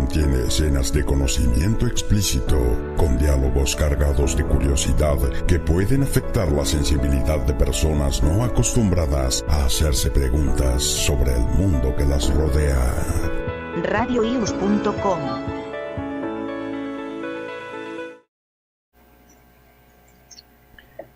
contiene escenas de conocimiento explícito, con diálogos cargados de curiosidad que pueden afectar la sensibilidad de personas no acostumbradas a hacerse preguntas sobre el mundo que las rodea. RadioIus.com.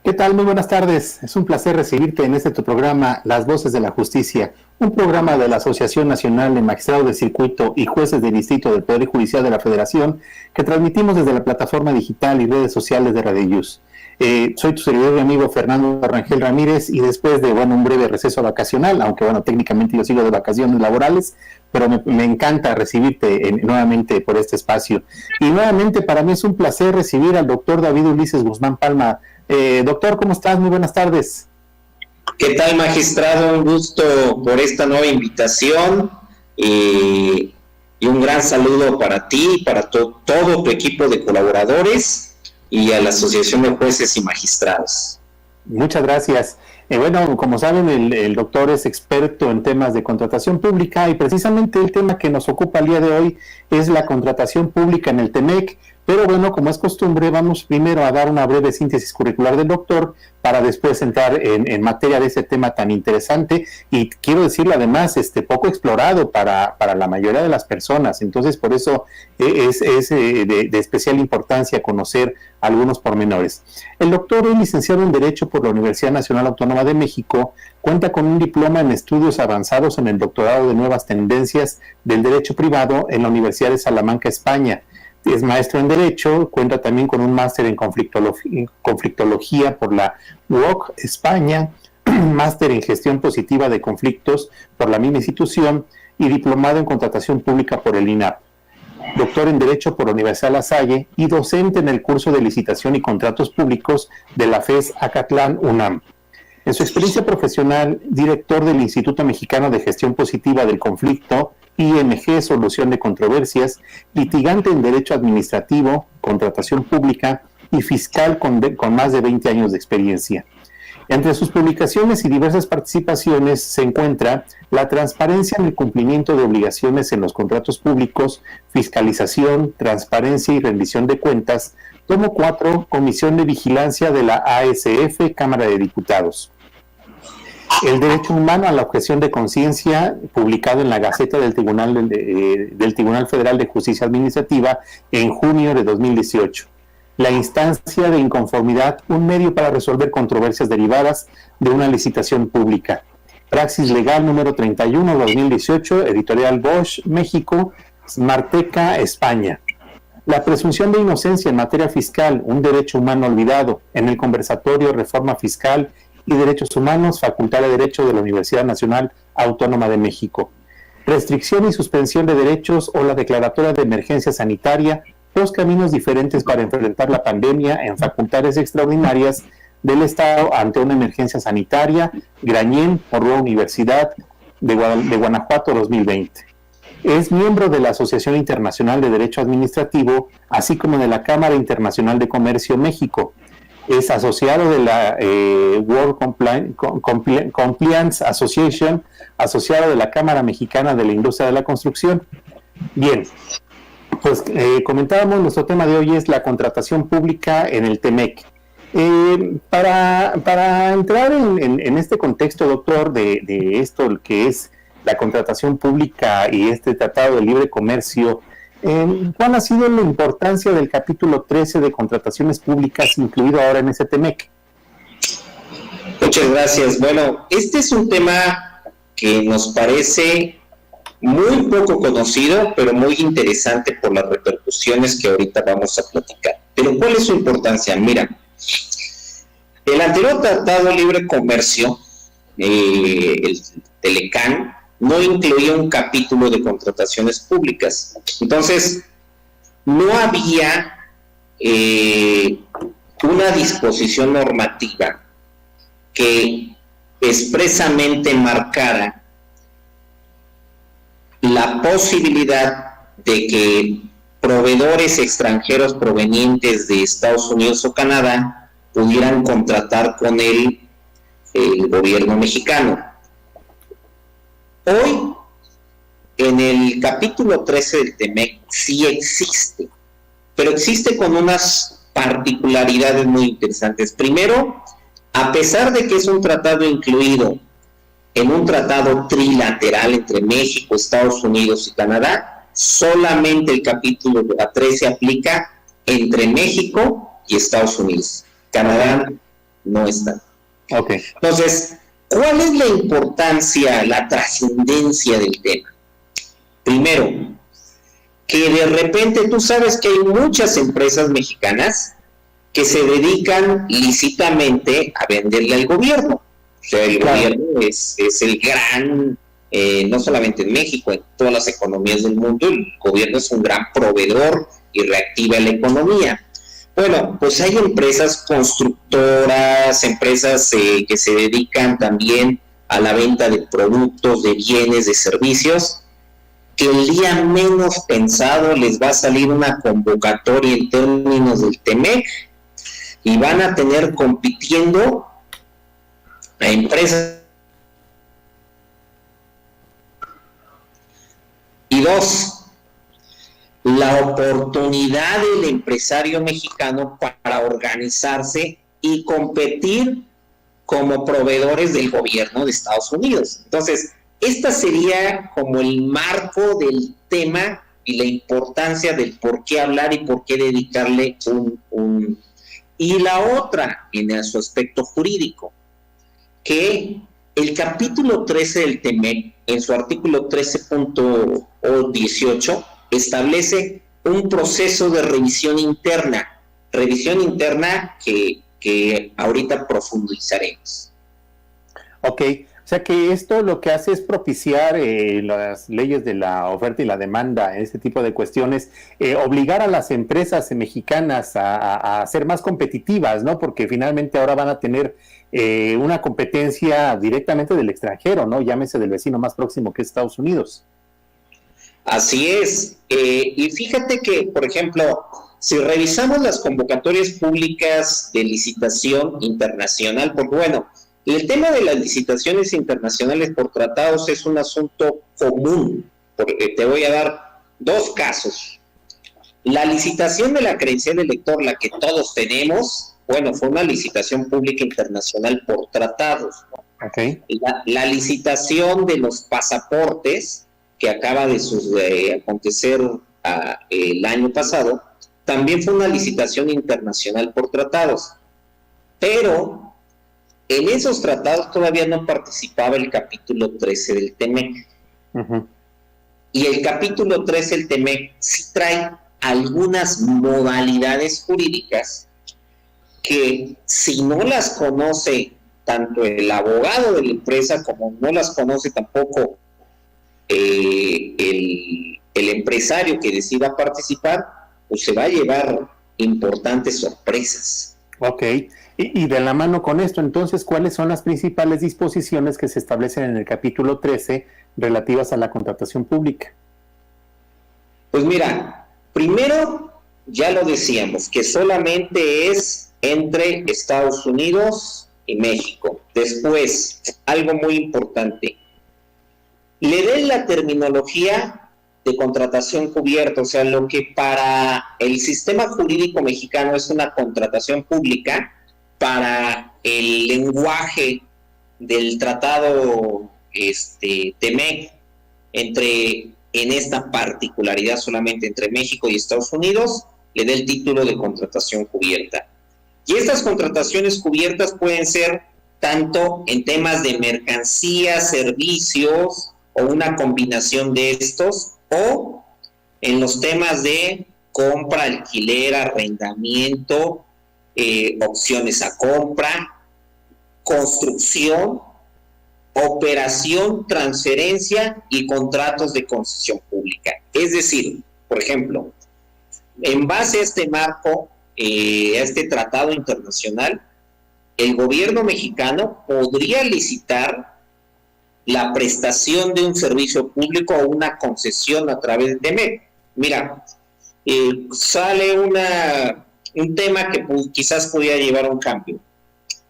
¿Qué tal? Muy buenas tardes. Es un placer recibirte en tu programa Las Voces de la Justicia, un programa de la Asociación Nacional de Magistrados de Circuito y Jueces del Distrito del Poder Judicial de la Federación, que transmitimos desde la plataforma digital y redes sociales de Radio Ius. Soy tu servidor y amigo Fernando Rangel Ramírez, y después de un breve receso vacacional, aunque técnicamente yo sigo de vacaciones laborales, pero me encanta recibirte nuevamente por este espacio. Y nuevamente para mí es un placer recibir al doctor David Ulises Guzmán Palma. Doctor, ¿cómo estás? Muy buenas tardes. ¿Qué tal, magistrado? Un gusto por esta nueva invitación y un gran saludo para ti y para todo tu equipo de colaboradores y a la Asociación de Jueces y Magistrados. Muchas gracias. Como saben, el doctor es experto en temas de contratación pública, y precisamente el tema que nos ocupa el día de hoy es la contratación pública en el TEMEC. Pero como es costumbre, vamos primero a dar una breve síntesis curricular del doctor para después entrar en materia de ese tema tan interesante, y quiero decirlo además, poco explorado para la mayoría de las personas. Entonces, por eso es de especial importancia conocer algunos pormenores. El doctor es licenciado en Derecho por la Universidad Nacional Autónoma de México, cuenta con un diploma en estudios avanzados en el doctorado de Nuevas Tendencias del Derecho Privado en la Universidad de Salamanca, España. Es maestro en Derecho, cuenta también con un máster en conflictología por la UOC España, máster en Gestión Positiva de Conflictos por la misma institución y diplomado en Contratación Pública por el INAP. Doctor en Derecho por la Universidad La Salle y docente en el curso de Licitación y Contratos Públicos de la FES Acatlán UNAM. En su experiencia profesional, director del Instituto Mexicano de Gestión Positiva del Conflicto, IMG Solución de Controversias, litigante en Derecho Administrativo, Contratación Pública y fiscal con más de 20 años de experiencia. Entre sus publicaciones y diversas participaciones se encuentra la transparencia en el cumplimiento de obligaciones en los contratos públicos, fiscalización, transparencia y rendición de cuentas, tomo 4, Comisión de Vigilancia de la ASF, Cámara de Diputados. El derecho humano a la objeción de conciencia, publicado en la Gaceta del Tribunal Federal de Justicia Administrativa en junio de 2018. La instancia de inconformidad, un medio para resolver controversias derivadas de una licitación pública. Praxis Legal número 31/2018, editorial Bosch, México, Marteca, España. La presunción de inocencia en materia fiscal, un derecho humano olvidado, en el conversatorio Reforma Fiscal y Derechos Humanos, Facultad de Derecho de la Universidad Nacional Autónoma de México. Restricción y suspensión de derechos o la declaratoria de emergencia sanitaria, dos caminos diferentes para enfrentar la pandemia en facultades extraordinarias del Estado ante una emergencia sanitaria, Grañén por la Universidad de Guanajuato 2020. Es miembro de la Asociación Internacional de Derecho Administrativo, así como de la Cámara Internacional de Comercio México. Es asociado de la World Compliance Association, asociado de la Cámara Mexicana de la Industria de la Construcción. Bien, pues comentábamos, nuestro tema de hoy es la contratación pública en el TEMEC. Para entrar en este contexto, doctor, de esto que es la contratación pública y este Tratado de Libre Comercio, ¿cuál ha sido la importancia del capítulo 13 de contrataciones públicas incluido ahora en ese TEMEC? Muchas gracias. Bueno, este es un tema que nos parece muy poco conocido, pero muy interesante por las repercusiones que ahorita vamos a platicar. Pero ¿cuál es su importancia? Mira, el anterior Tratado de Libre Comercio, el Telecán, no incluía un capítulo de contrataciones públicas. Entonces, no había una disposición normativa que expresamente marcara la posibilidad de que proveedores extranjeros provenientes de Estados Unidos o Canadá pudieran contratar con el gobierno mexicano. Hoy, en el capítulo 13 del TEMEC, sí existe, pero existe con unas particularidades muy interesantes. Primero, a pesar de que es un tratado incluido en un tratado trilateral entre México, Estados Unidos y Canadá, solamente el capítulo 13 aplica entre México y Estados Unidos. Canadá no está. Okay. Entonces, ¿cuál es la importancia, la trascendencia del tema? Primero, que de repente tú sabes que hay muchas empresas mexicanas que se dedican lícitamente a venderle al gobierno. O sea, el gobierno es el gran, no solamente en México, en todas las economías del mundo, el gobierno es un gran proveedor y reactiva la economía. Bueno, pues hay empresas constructoras, empresas que se dedican también a la venta de productos, de bienes, de servicios, que el día menos pensado les va a salir una convocatoria en términos del TEMEC y van a tener compitiendo a empresas. Y dos, la oportunidad del empresario mexicano para organizarse y competir como proveedores del gobierno de Estados Unidos. Entonces, esta sería como el marco del tema y la importancia del por qué hablar y por qué dedicarle un... Y la otra, en su aspecto jurídico, que el capítulo 13 del TEMEC, en su artículo 13.18, establece un proceso de revisión interna que ahorita profundizaremos. Ok, o sea que esto lo que hace es propiciar las leyes de la oferta y la demanda, este tipo de cuestiones, obligar a las empresas mexicanas a ser más competitivas, ¿no? Porque finalmente ahora van a tener una competencia directamente del extranjero, ¿no? Llámese del vecino más próximo que es Estados Unidos. Así es, y fíjate que, por ejemplo, si revisamos las convocatorias públicas de licitación internacional, porque bueno, el tema de las licitaciones internacionales por tratados es un asunto común, porque te voy a dar dos casos. La licitación de la credencial de lector, la que todos tenemos, bueno, fue una licitación pública internacional por tratados, ¿no? Okay. La licitación de los pasaportes, que acaba de acontecer el año pasado, también fue una licitación internacional por tratados. Pero en esos tratados todavía no participaba el capítulo 13 del TEMEC. Uh-huh. Y el capítulo 13 del TEMEC sí trae algunas modalidades jurídicas que si no las conoce tanto el abogado de la empresa como no las conoce tampoco el empresario que decida participar, pues se va a llevar importantes sorpresas. Ok, y de la mano con esto, entonces, ¿cuáles son las principales disposiciones que se establecen en el capítulo 13 relativas a la contratación pública? Pues mira, primero, ya lo decíamos, que solamente es entre Estados Unidos y México. Después, algo muy importante, le den la terminología de contratación cubierta, o sea, lo que para el sistema jurídico mexicano es una contratación pública, para el lenguaje del tratado TEMEC, en esta particularidad solamente entre México y Estados Unidos, le da el título de contratación cubierta. Y estas contrataciones cubiertas pueden ser tanto en temas de mercancías, servicios, o una combinación de estos, o en los temas de compra, alquiler, arrendamiento, opciones a compra, construcción, operación, transferencia y contratos de concesión pública. Es decir, por ejemplo, en base a este marco, a este tratado internacional, el gobierno mexicano podría licitar la prestación de un servicio público o una concesión a través de MEC. Mira, sale un tema que quizás pudiera llevar a un cambio.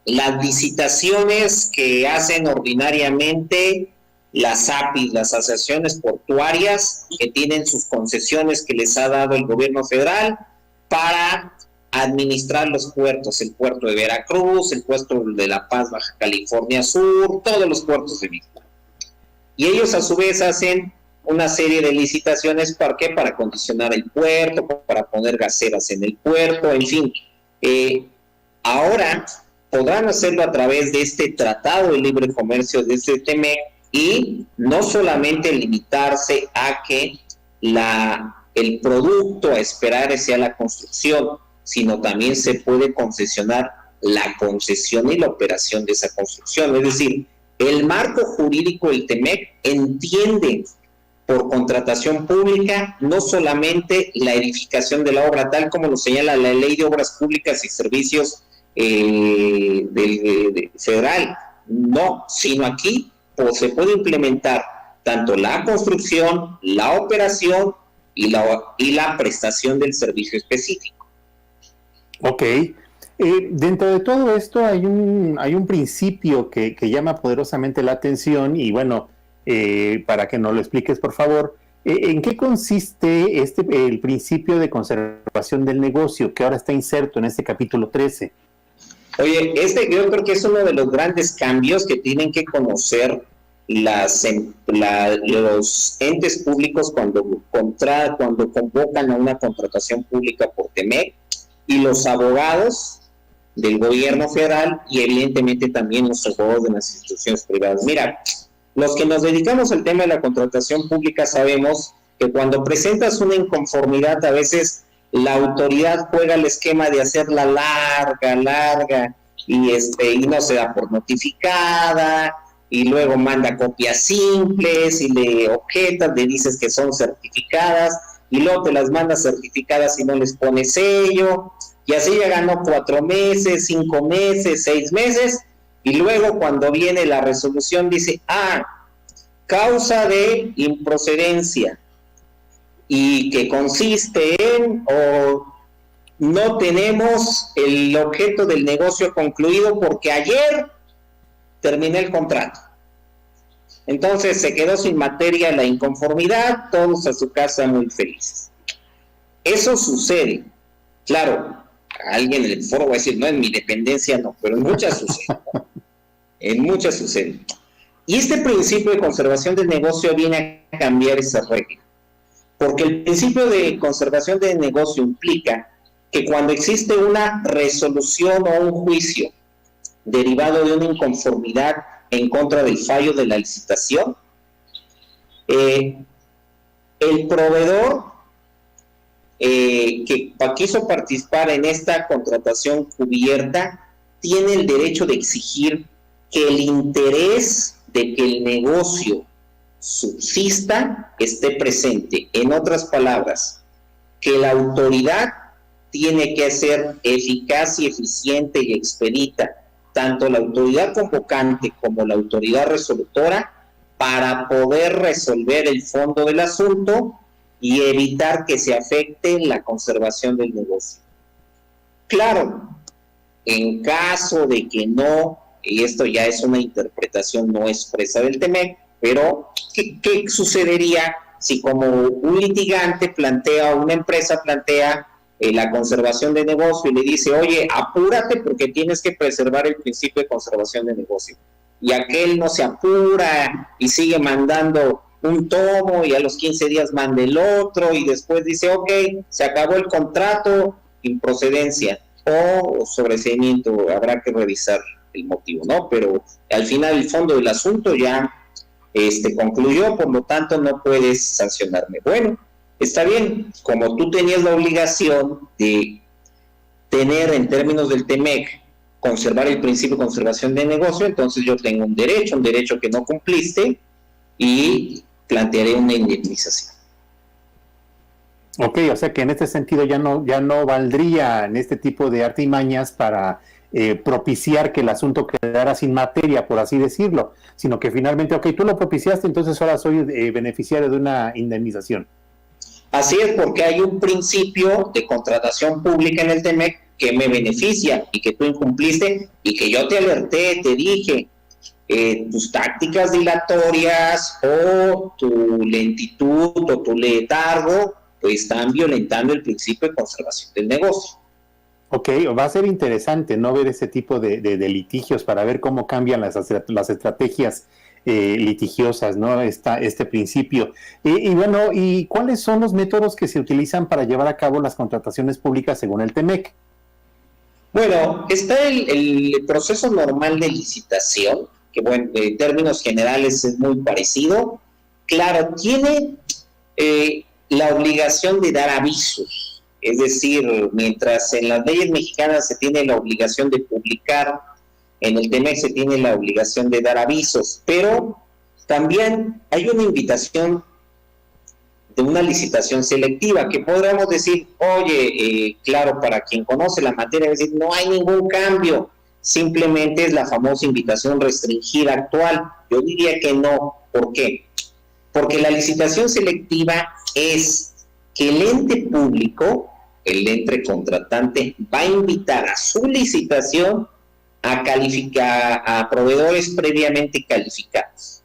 Las licitaciones que hacen ordinariamente las APIs, las asociaciones portuarias, que tienen sus concesiones que les ha dado el gobierno federal para administrar los puertos, el puerto de Veracruz, el puerto de La Paz, Baja California Sur, todos los puertos de México. Y ellos a su vez hacen una serie de licitaciones, ¿para qué? Para acondicionar el puerto, para poner gaseras en el puerto, en fin. Ahora podrán hacerlo a través de este Tratado de Libre Comercio, de este TEMEC, y no solamente limitarse a que el producto a esperar sea la construcción, sino también se puede concesionar la concesión y la operación de esa construcción. Es decir, el marco jurídico del TEMEC entiende por contratación pública no solamente la edificación de la obra, tal como lo señala la Ley de Obras Públicas y Servicios federal, no, sino aquí se puede implementar tanto la construcción, la operación y la prestación del servicio específico. Ok. Dentro de todo esto hay un principio que llama poderosamente la atención y bueno, para que nos lo expliques por favor, ¿en qué consiste el principio de conservación del negocio que ahora está inserto en este capítulo 13? Oye, yo creo que es uno de los grandes cambios que tienen que conocer los entes públicos cuando convocan a una contratación pública por TEMEC, y los abogados del gobierno federal y evidentemente también los abogados de las instituciones privadas. Mira, los que nos dedicamos al tema de la contratación pública sabemos que cuando presentas una inconformidad, a veces la autoridad juega el esquema de hacerla larga, y no se da por notificada, y luego manda copias simples, y le objetas, le dices que son certificadas, y luego te las manda certificadas y no les pone sello, y así ya ganó 4 meses, 5 meses, 6 meses, y luego cuando viene la resolución dice, causa de improcedencia, y que consiste en, no tenemos el objeto del negocio concluido porque ayer terminé el contrato. Entonces se quedó sin materia la inconformidad, todos a su casa muy felices. Eso sucede. Claro, alguien en el foro va a decir, no, en mi dependencia no, pero en muchas sucede, ¿no? En muchas sucede. Y este principio de conservación del negocio viene a cambiar esa regla. Porque el principio de conservación del negocio implica que cuando existe una resolución o un juicio derivado de una inconformidad en contra del fallo de la licitación, el proveedor que quiso participar en esta contratación cubierta tiene el derecho de exigir que el interés de que el negocio subsista esté presente. En otras palabras, que la autoridad tiene que ser eficaz y eficiente y expedita, tanto la autoridad convocante como la autoridad resolutora, para poder resolver el fondo del asunto y evitar que se afecte la conservación del negocio. Claro, en caso de que no, y esto ya es una interpretación no expresa del TEMEC, pero ¿qué sucedería si como un litigante plantea, una empresa plantea la conservación de negocio y le dice, oye, apúrate porque tienes que preservar el principio de conservación de negocio? Y aquel no se apura y sigue mandando un tomo y a los 15 días manda el otro y después dice, ok, se acabó el contrato, improcedencia o sobreseimiento, habrá que revisar el motivo, ¿no? Pero al final el fondo del asunto ya concluyó, por lo tanto no puedes sancionarme. Bueno, está bien, como tú tenías la obligación de tener en términos del TEMEC, conservar el principio de conservación de negocio, entonces yo tengo un derecho que no cumpliste y plantearé una indemnización. Ok, o sea que en este sentido ya no valdría en este tipo de artimañas para propiciar que el asunto quedara sin materia, por así decirlo, sino que finalmente, ok, tú lo propiciaste, entonces ahora soy beneficiario de una indemnización. Así es, porque hay un principio de contratación pública en el TEMEC que me beneficia y que tú incumpliste y que yo te alerté, te dije, tus tácticas dilatorias o tu lentitud o tu letargo, pues están violentando el principio de conservación del negocio. Ok, va a ser interesante no ver ese tipo de litigios para ver cómo cambian las estrategias litigiosas, ¿no? Este principio. Y bueno, ¿y cuáles son los métodos que se utilizan para llevar a cabo las contrataciones públicas según el TEMEC? Bueno, está el proceso normal de licitación, que bueno, en términos generales es muy parecido. Claro, tiene la obligación de dar avisos. Es decir, mientras en las leyes mexicanas se tiene la obligación de publicar, en el TEMEC se tiene la obligación de dar avisos, pero también hay una invitación de una licitación selectiva, que podríamos decir, oye, claro, para quien conoce la materia, es decir, no hay ningún cambio, simplemente es la famosa invitación restringida actual. Yo diría que no. ¿Por qué? Porque la licitación selectiva es que el ente público, el ente contratante, va a invitar a su licitación a calificar a proveedores previamente calificados.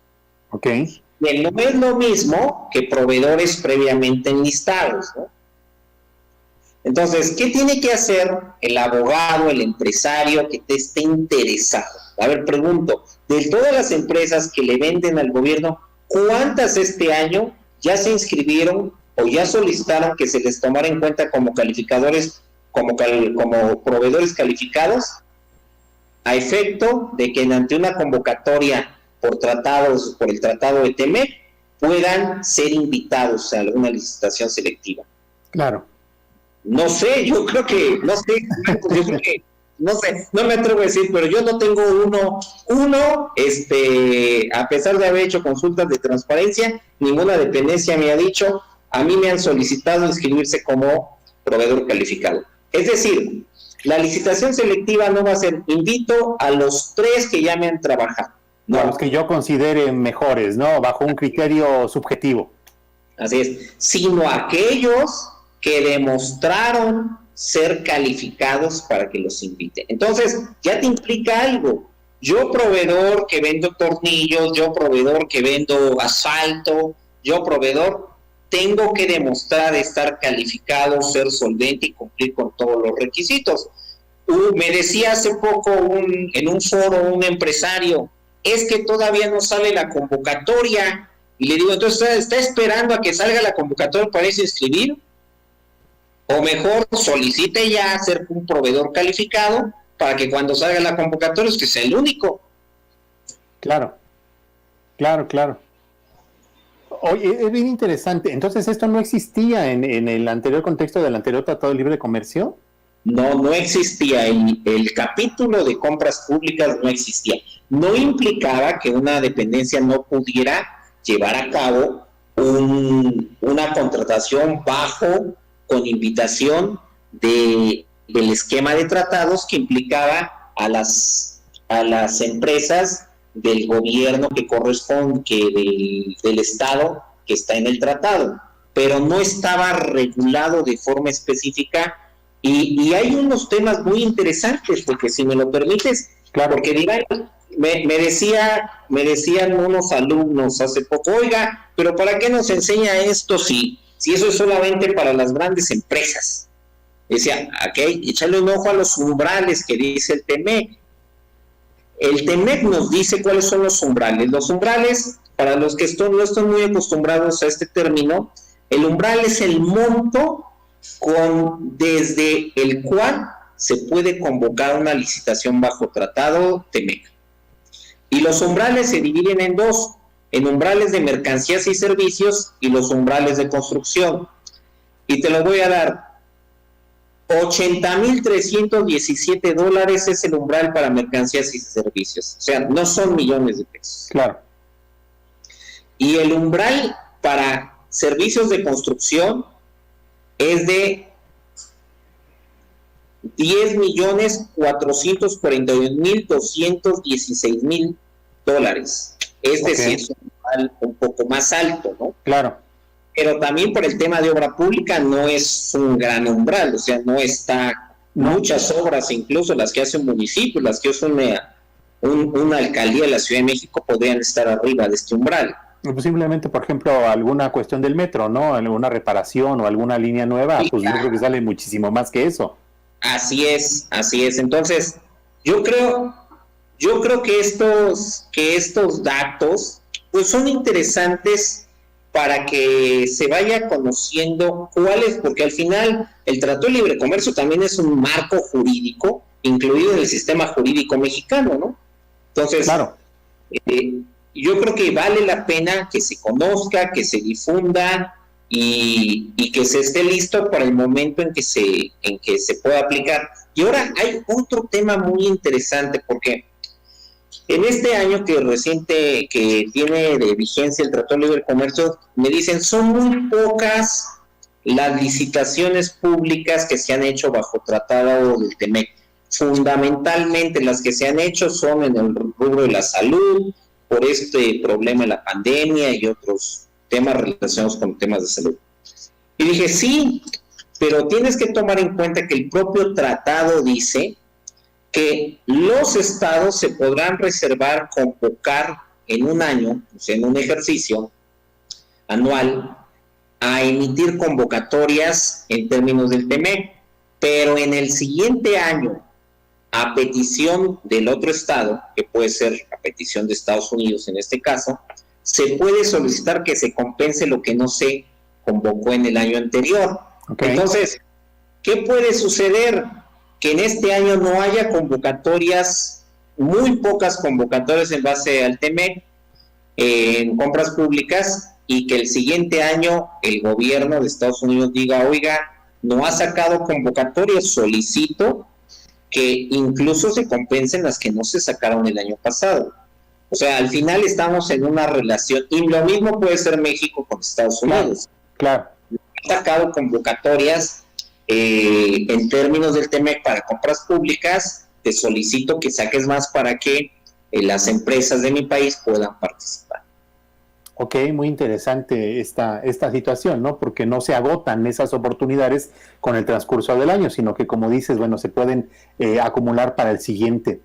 Ok. Y no es lo mismo que proveedores previamente enlistados, ¿no? Entonces, ¿qué tiene que hacer el abogado, el empresario que te esté interesado? A ver, pregunto, de todas las empresas que le venden al gobierno, ¿cuántas este año ya se inscribieron o ya solicitaron que se les tomara en cuenta como calificadores, como proveedores calificados, a efecto de que ante una convocatoria por el tratado de TEMEC puedan ser invitados a alguna licitación selectiva? Claro. No sé, yo creo que, no sé, no me atrevo a decir, pero yo no tengo uno, a pesar de haber hecho consultas de transparencia, ninguna dependencia me ha dicho, a mí me han solicitado inscribirse como proveedor calificado. Es decir, la licitación selectiva no va a ser, invito a los 3 que ya me han trabajado. No, a los que yo considere mejores, ¿no? Bajo un criterio subjetivo. Así es, sino a aquellos que demostraron ser calificados para que los invite. Entonces, ya te implica algo. Yo, proveedor que vendo tornillos, yo, proveedor que vendo asfalto, yo, proveedor, tengo que demostrar estar calificado, ser solvente y cumplir con todos los requisitos. Me decía hace poco en un foro un empresario, es que todavía no sale la convocatoria. Y le digo, entonces, ¿está esperando a que salga la convocatoria para irse a inscribir? O mejor, solicite ya ser un proveedor calificado para que cuando salga la convocatoria es que sea el único. Claro. Oye, es bien interesante. Entonces, ¿esto no existía en el anterior contexto del anterior Tratado de Libre Comercio? No existía. El capítulo de compras públicas no existía. No implicaba que una dependencia no pudiera llevar a cabo una contratación con invitación del esquema de tratados que implicaba a las empresas del gobierno que corresponde, del Estado que está en el tratado, pero no estaba regulado de forma específica y hay unos temas muy interesantes, porque si me lo permites, claro, porque dirán, me decían unos alumnos hace poco, oiga, pero ¿para qué nos enseña esto si eso es solamente para las grandes empresas? Decía, ok, échale un ojo a los umbrales que dice el TEMEC. El TEMEC nos dice cuáles son los umbrales. Los umbrales, para los que no están muy acostumbrados a este término, el umbral es el monto desde el cual se puede convocar una licitación bajo tratado TEMEC. Y los umbrales se dividen en 2, en umbrales de mercancías y servicios y los umbrales de construcción. Y te lo voy a dar. $80,317 es el umbral para mercancías y servicios. O sea, no son millones de pesos. Claro. Y el umbral para servicios de construcción es de $10,441,216,000. Es decir, es un umbral un poco más alto, ¿no? Claro. Pero también por el tema de obra pública no es un gran umbral, o sea, no está muchas obras, incluso las que hace un municipio, las que hace una alcaldía de la Ciudad de México podrían estar arriba de este umbral. Posiblemente, por ejemplo, alguna cuestión del metro, ¿no? Alguna reparación o alguna línea nueva, Sí, pues yo creo que sale muchísimo más que eso. así es. Entonces, yo creo que estos datos pues son interesantes para que se vaya conociendo cuáles, porque al final el Tratado de Libre Comercio también es un marco jurídico incluido en el sistema jurídico mexicano, ¿no? Entonces, claro. Yo creo que vale la pena que se conozca, que se difunda y que se esté listo para el momento en que se pueda aplicar. Y ahora hay otro tema muy interesante, porque en este año que tiene de vigencia el Tratado de Libre Comercio, me dicen, son muy pocas las licitaciones públicas que se han hecho bajo tratado del TEMEC. Fundamentalmente las que se han hecho son en el rubro de la salud, por este problema de la pandemia y otros temas relacionados con temas de salud. Y dije, sí, pero tienes que tomar en cuenta que el propio tratado dice que los estados se podrán reservar, convocar en un año, o sea, en un ejercicio anual, a emitir convocatorias en términos del TEMEC, pero en el siguiente año, a petición del otro estado, que puede ser a petición de Estados Unidos en este caso, se puede solicitar que se compense lo que no se convocó en el año anterior. Okay. Entonces, ¿qué puede suceder? Que en este año no haya convocatorias, muy pocas convocatorias en base al TEMEC en compras públicas, y que el siguiente año el gobierno de Estados Unidos diga, oiga, no ha sacado convocatorias, solicito que incluso se compensen las que no se sacaron el año pasado. O sea, al final estamos en una relación, y lo mismo puede ser México con Estados Unidos. Claro. Han sacado convocatorias en términos del TEMEC para compras públicas, te solicito que saques más para que las empresas de mi país puedan participar. Ok, muy interesante esta situación, ¿no? Porque no se agotan esas oportunidades con el transcurso del año, sino que, como dices, bueno, se pueden acumular para el siguiente.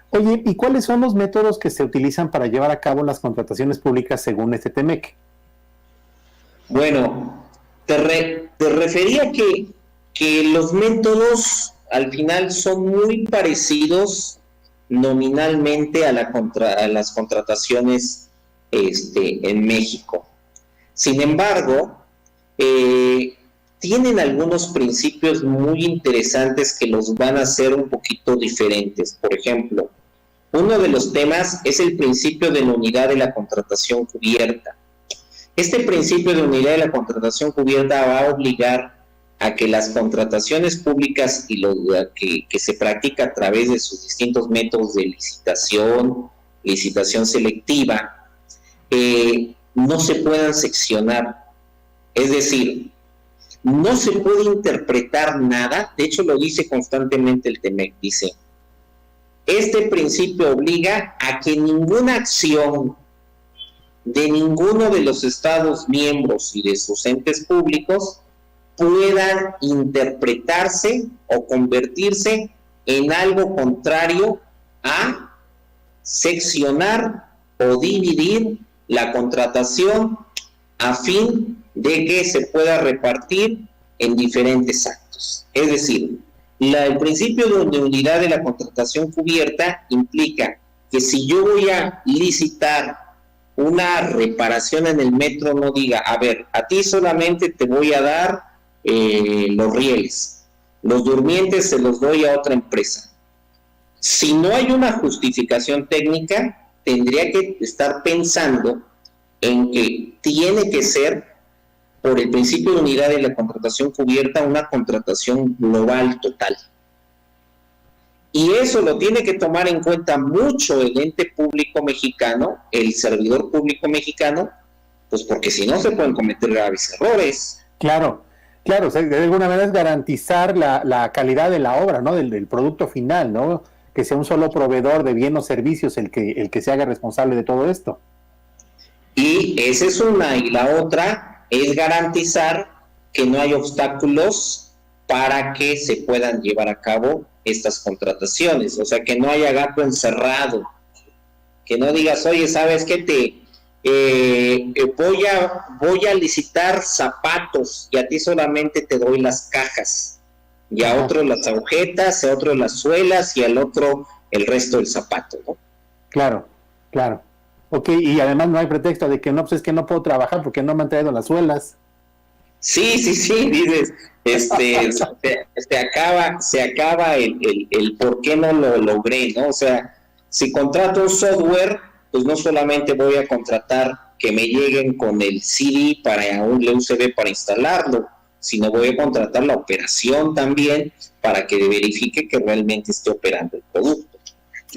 Oye, ¿y cuáles son los métodos que se utilizan para llevar a cabo las contrataciones públicas según este TEMEC? Bueno, te refería que los métodos al final son muy parecidos nominalmente a las contrataciones en México. Sin embargo, tienen algunos principios muy interesantes que los van a hacer un poquito diferentes. Por ejemplo, uno de los temas es el principio de la unidad de la contratación cubierta. Este principio de unidad de la contratación cubierta va a obligar a que las contrataciones públicas y lo que se practica a través de sus distintos métodos de licitación selectiva, no se puedan seccionar. Es decir, no se puede interpretar nada. De hecho, lo dice constantemente el TEMEC, dice, este principio obliga a que ninguna acción de ninguno de los estados miembros y de sus entes públicos puedan interpretarse o convertirse en algo contrario a seccionar o dividir la contratación a fin de que se pueda repartir en diferentes actos. Es decir, el principio de unidad de la contratación cubierta implica que si yo voy a licitar una reparación en el metro, no diga, a ver, a ti solamente te voy a dar los rieles, los durmientes se los doy a otra empresa. Si no hay una justificación técnica, tendría que estar pensando en que tiene que ser, por el principio de unidad de la contratación cubierta, una contratación global total. Y eso lo tiene que tomar en cuenta mucho el ente público mexicano, el servidor público mexicano, pues porque si no se pueden cometer graves errores. Claro, o sea, de alguna manera es garantizar la calidad de la obra, ¿no? Del producto final, ¿no? Que sea un solo proveedor de bienes o servicios el que se haga responsable de todo esto. Y esa es una, y la otra es garantizar que no hay obstáculos para que se puedan llevar a cabo estas contrataciones, o sea, que no haya gato encerrado, que no digas, oye, ¿sabes qué? Voy a licitar zapatos y a ti solamente te doy las cajas, y a otro las agujetas, a otro las suelas y al otro el resto del zapato, ¿no? Claro. Ok, y además no hay pretexto de que no, pues es que no puedo trabajar porque no me han traído las suelas. Sí, dices, se acaba el por qué no lo logré, ¿no? O sea, si contrato un software, pues no solamente voy a contratar que me lleguen con el CD para un USB para instalarlo, sino voy a contratar la operación también para que verifique que realmente esté operando el producto.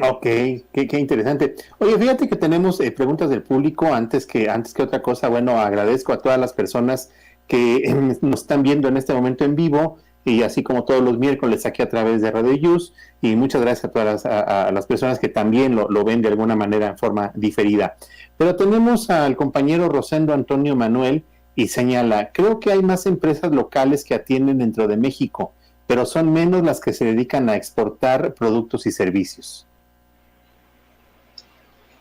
Ok, qué interesante. Oye, fíjate que tenemos preguntas del público antes que otra cosa. Bueno, agradezco a todas las personas que nos están viendo en este momento en vivo y así como todos los miércoles aquí a través de Radio Yus, y muchas gracias a todas a las personas que también lo ven de alguna manera en forma diferida. Pero tenemos al compañero Rosendo Antonio Manuel y señala, creo que hay más empresas locales que atienden dentro de México, pero son menos las que se dedican a exportar productos y servicios.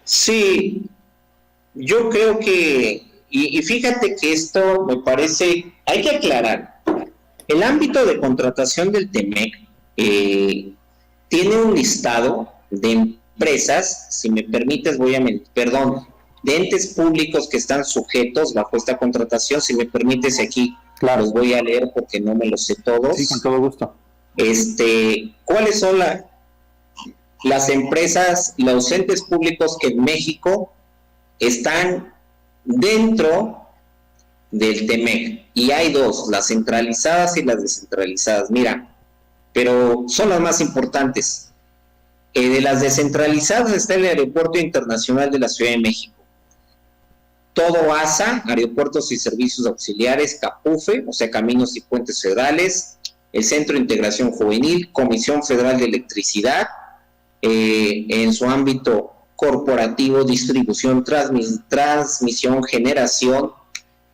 Sí, yo creo que, y fíjate que esto me parece, hay que aclarar, el ámbito de contratación del TEMEC tiene un listado de empresas, si me permites de entes públicos que están sujetos bajo esta contratación, si me permites aquí, claro, los voy a leer porque no me los sé todos. Sí, con todo gusto. ¿Cuáles son las empresas, los entes públicos que en México están dentro del TEMEC? Y hay dos, las centralizadas y las descentralizadas. Mira, pero son las más importantes. De las descentralizadas está el Aeropuerto Internacional de la Ciudad de México, todo ASA, Aeropuertos y Servicios Auxiliares, CAPUFE, o sea, Caminos y Puentes Federales, el Centro de Integración Juvenil, Comisión Federal de Electricidad, en su ámbito corporativo, distribución, transmisión, generación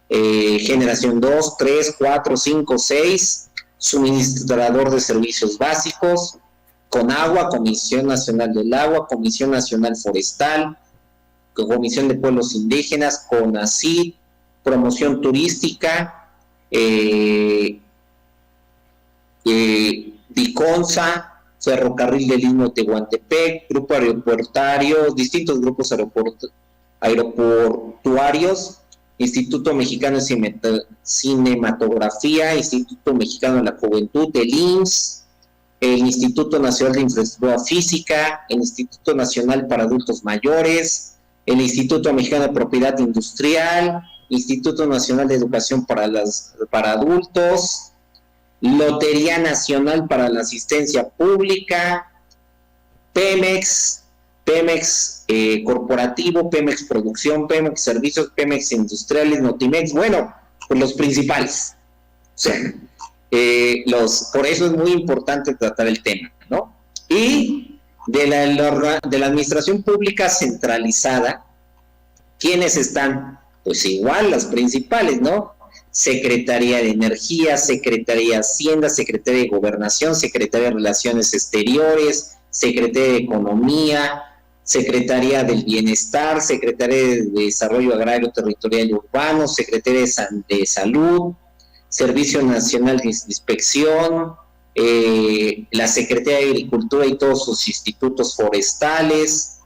2, 3, 4, 5, 6, suministrador de servicios básicos, CONAGUA, Comisión Nacional del Agua, Comisión Nacional Forestal, Comisión de Pueblos Indígenas, CONACYT, Promoción Turística, DICONSA, Ferrocarril del Istmo de Tehuantepec, Grupo Aeroportuario, distintos grupos aeroportuarios, Instituto Mexicano de Cinematografía, Instituto Mexicano de la Juventud, el IMSS, el Instituto Nacional de Infraestructura Física, el Instituto Nacional para Adultos Mayores, el Instituto Mexicano de Propiedad Industrial, Instituto Nacional de Educación para Adultos, Lotería Nacional para la Asistencia Pública, Pemex Corporativo, Pemex Producción, Pemex Servicios, Pemex Industriales, Notimex, bueno, pues los principales. O sea, por eso es muy importante tratar el tema, ¿no? Y de la administración pública centralizada, ¿quiénes están? Pues igual las principales, ¿no? Secretaría de Energía, Secretaría de Hacienda, Secretaría de Gobernación, Secretaría de Relaciones Exteriores, Secretaría de Economía, Secretaría del Bienestar, Secretaría de Desarrollo Agrario, Territorial y Urbano, Secretaría de Salud, Servicio Nacional de Inspección, la Secretaría de Agricultura y todos sus institutos forestales,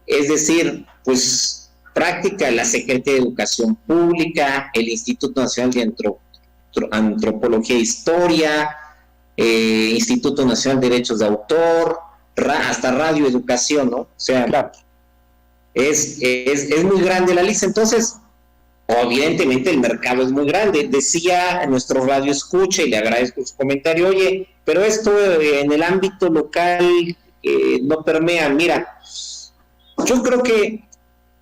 es decir, pues práctica la Secretaría de Educación Pública, el Instituto Nacional de Antropología e Historia, Instituto Nacional de Derechos de Autor, hasta Radio Educación, ¿no? O sea, claro, es muy grande la lista. Entonces, evidentemente el mercado es muy grande. Decía nuestro radio escucha, y le agradezco su comentario, oye, pero esto en el ámbito local no permea. Mira, yo creo que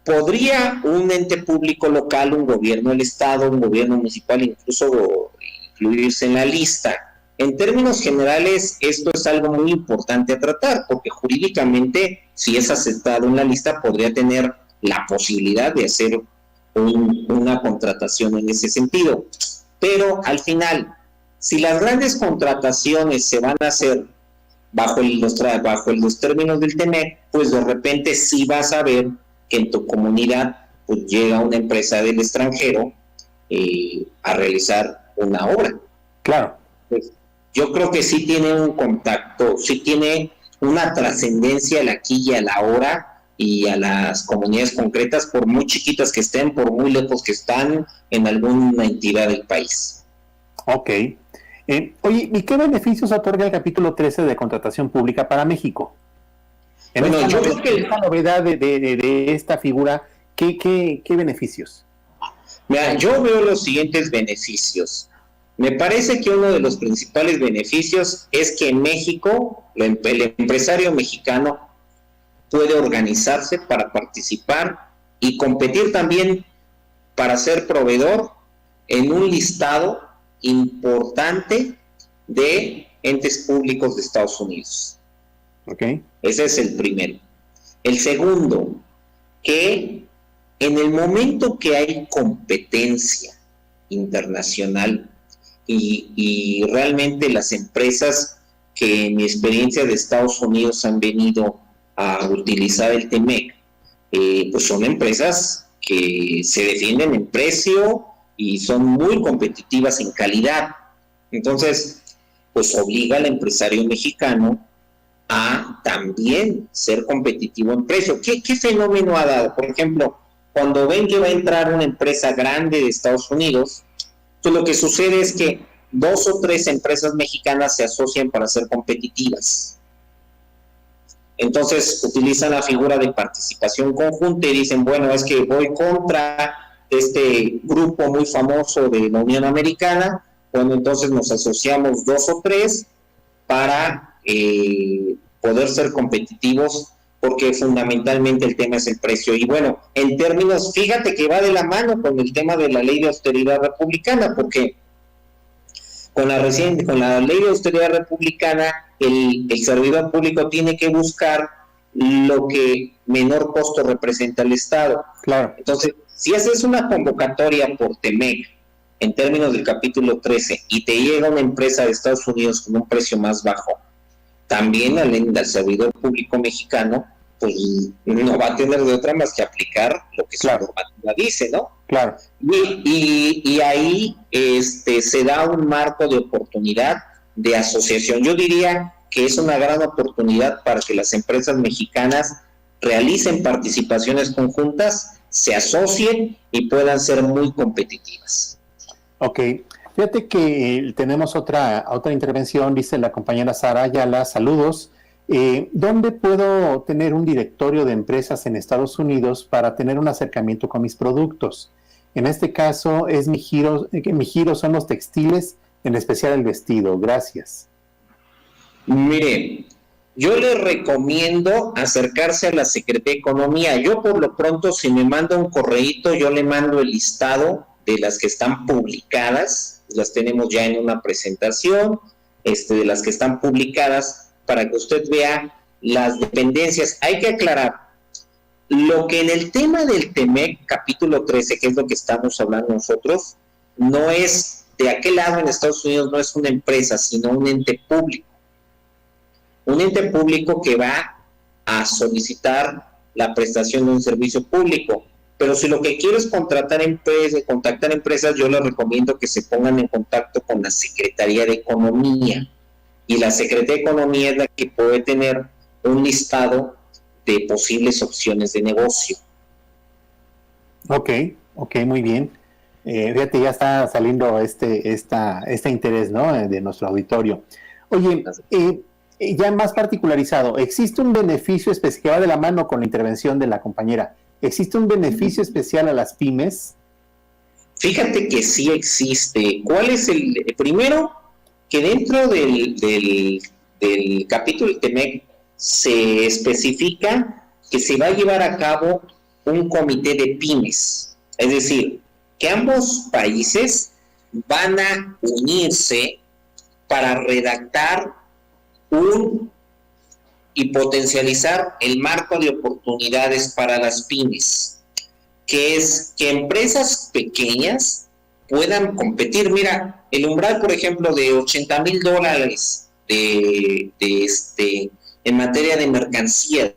podría un ente público local, un gobierno del estado, un gobierno municipal, incluso incluirse en la lista. En términos generales, esto es algo muy importante a tratar, porque jurídicamente, si es aceptado en la lista, podría tener la posibilidad de hacer una contratación en ese sentido. Pero al final, si las grandes contrataciones se van a hacer bajo los términos del TEMEC, pues de repente sí vas a ver que en tu comunidad pues llega una empresa del extranjero a realizar una obra. Claro. Pues, yo creo que sí tiene un contacto, sí tiene una trascendencia al aquí y a la hora y a las comunidades concretas, por muy chiquitas que estén, por muy lejos que están en alguna entidad del país. Ok. Oye, ¿y qué beneficios otorga el capítulo 13 de contratación pública para México? En Bueno, yo creo que esta novedad de esta figura, ¿qué beneficios? Mira, yo veo los siguientes beneficios. Me parece que uno de los principales beneficios es que en México el empresario mexicano puede organizarse para participar y competir también para ser proveedor en un listado importante de entes públicos de Estados Unidos. Okay. Ese es el primero. El segundo, que en el momento que hay competencia internacional y realmente las empresas que en mi experiencia de Estados Unidos han venido a utilizar el TEMEC, pues son empresas que se defienden en precio y son muy competitivas en calidad. Entonces, pues obliga al empresario mexicano a también ser competitivo en precio. ¿Qué fenómeno ha dado? Por ejemplo, cuando ven que va a entrar una empresa grande de Estados Unidos, pues lo que sucede es que 2 o 3 empresas mexicanas se asocian para ser competitivas. Entonces utilizan la figura de participación conjunta y dicen, bueno, es que voy contra este grupo muy famoso de la Unión Americana, bueno, entonces nos asociamos 2 o 3 para poder ser competitivos, porque fundamentalmente el tema es el precio. Y bueno, en términos, fíjate que va de la mano con el tema de la ley de austeridad republicana, porque con la ley de austeridad republicana, el servidor público tiene que buscar lo que menor costo representa el Estado. Claro. Entonces, si haces una convocatoria por TEMEC en términos del capítulo 13 y te llega una empresa de Estados Unidos con un precio más bajo, también al servidor público mexicano, pues no va a tener de otra más que aplicar lo que su normativa dice, ¿no? Claro. Y ahí se da un marco de oportunidad de asociación. Yo diría que es una gran oportunidad para que las empresas mexicanas realicen participaciones conjuntas, se asocien y puedan ser muy competitivas. Ok. Fíjate que tenemos otra intervención, dice la compañera Sara Ayala, saludos. ¿Dónde puedo tener un directorio de empresas en Estados Unidos para tener un acercamiento con mis productos? En este caso, mi giro son los textiles, en especial el vestido. Gracias. Mire, yo le recomiendo acercarse a la Secretaría de Economía. Yo por lo pronto, si me manda un correíto, yo le mando el listado de las que están publicadas, las tenemos ya en una presentación, de las que están publicadas, para que usted vea las dependencias. Hay que aclarar, lo que en el tema del TEMEC, capítulo 13, que es lo que estamos hablando nosotros, no es, de aquel lado en Estados Unidos no es una empresa, sino un ente público. Un ente público que va a solicitar la prestación de un servicio público. Pero si lo que quiero es contactar empresas, yo les recomiendo que se pongan en contacto con la Secretaría de Economía. Y la Secretaría de Economía es la que puede tener un listado de posibles opciones de negocio. Ok, muy bien. Fíjate, ya está saliendo este interés, ¿no?, de nuestro auditorio. Oye, ya más particularizado, ¿existe un beneficio especial que va de la mano con la intervención de la compañera? ¿Existe un beneficio especial a las pymes? Fíjate que sí existe. ¿Cuál es el primero? Que dentro del capítulo del TEMEC se especifica que se va a llevar a cabo un comité de pymes. Es decir, que ambos países van a unirse para redactar y potencializar el marco de oportunidades para las pymes, que es que empresas pequeñas puedan competir. Mira, el umbral, por ejemplo, de $80,000 en materia de mercancías,